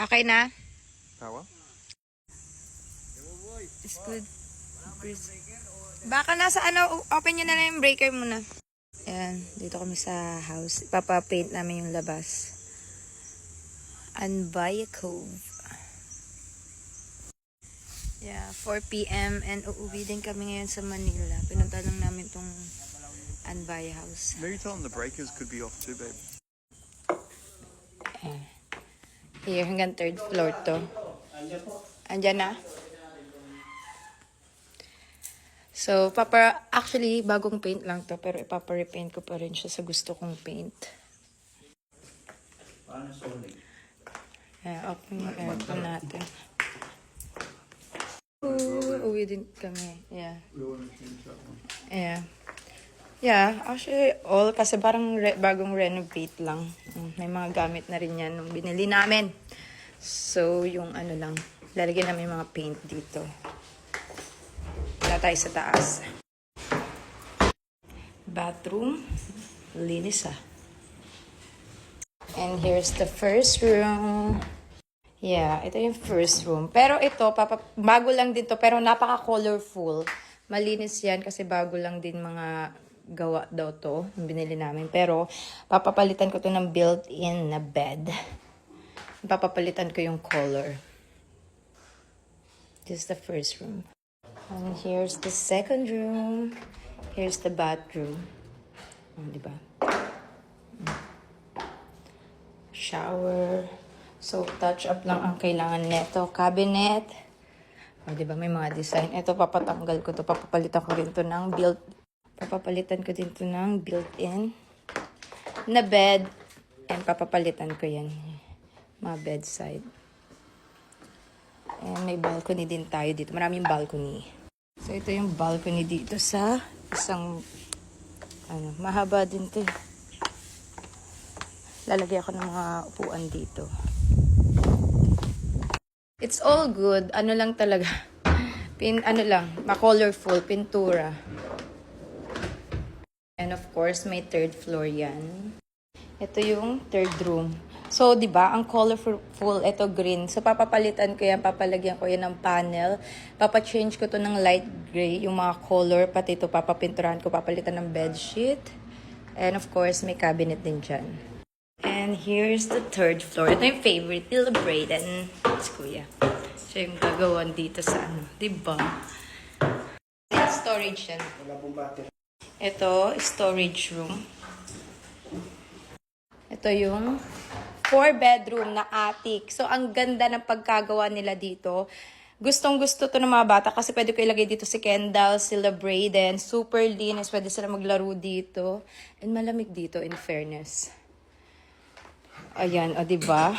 Okay na? Power? It's good. Baka nasa ano, open nyo na lang yung breaker muna. Ayan, dito kami sa house. Ipapapaint namin yung labas. Anbaya Cove. Yeah, 4 p.m. and uuwi din kami ngayon sa Manila. Pinunta lang namin tong Anbaya House. Maybe tell them the breakers could be off too, babe. Here, hanggang 3rd floor to. Andyan na? So, actually, bagong paint lang to, pero ipapa-repaint ko pa rin siya sa gusto kong paint. Open yung aircon natin. Uwi din kami. Yeah. Yeah. Yeah, actually, kasi parang bagong renovate lang. May mga gamit na rin yan nung binili namin. So, yung ano lang, lalagyan namin mga paint dito. Wala tayo sa taas. Bathroom, linis ah. And here's the first room. Yeah, ito yung first room. Pero ito, bago lang din to, pero napaka-colorful. Malinis yan kasi bago lang din mga gawa daw to, yung binili namin. Pero, papapalitan ko to ng built-in na bed. Papapalitan ko yung color. This is the first room. And here's the second room. Here's the bathroom. Diba? Shower. So, touch up lang ang kailangan neto. Cabinet. Diba? May mga design. Ito, papatanggal ko to. Papapalitan ko din to ng built-in na bed. And papapalitan ko yan. Mga bedside. And may balcony din tayo dito. Maraming balcony. So, ito yung balcony dito sa isang, mahaba din to. Lalagyan ko ng mga upuan dito. It's all good. Ano lang talaga. Ma-colorful. Pintura. And of course, may 3rd floor yan. Ito yung 3rd room. So, di ba, ang colorful, ito green. So, papapalitan ko yan, papalagyan ko yan ng panel. Papachange ko to ng light gray, yung mga color, pati ito papapinturahan ko, papalitan ng bedsheet. And of course, may cabinet din dyan. And here's the 3rd floor. Ito yung favorite, Little Brayden. It's kuya. Siya yung gagawan dito sa di ba? Storage yan. Ito, storage room. Ito yung 4-bedroom na attic. So, ang ganda ng pagkagawa nila dito. Gustong-gusto to ng mga bata kasi pwede ko ilagay dito si Kendall, sila Brayden. Super linis. Pwede sila maglaro dito. And malamig dito, in fairness. Ayan, diba?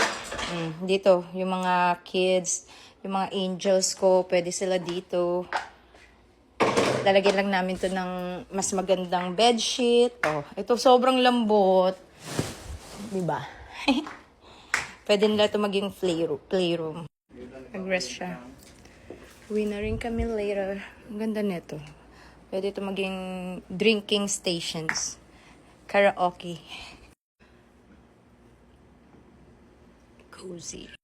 Dito, yung mga kids, yung mga angels ko, pwede sila dito. Lalagyan lang namin to ng mas magandang bedsheet. Ito sobrang lambot. Diba? Pwede nila ito maging playroom. Nag-rest siya. Uwi na rin kami later. Ang ganda nito. Pwede ito maging drinking stations. Karaoke. Cozy.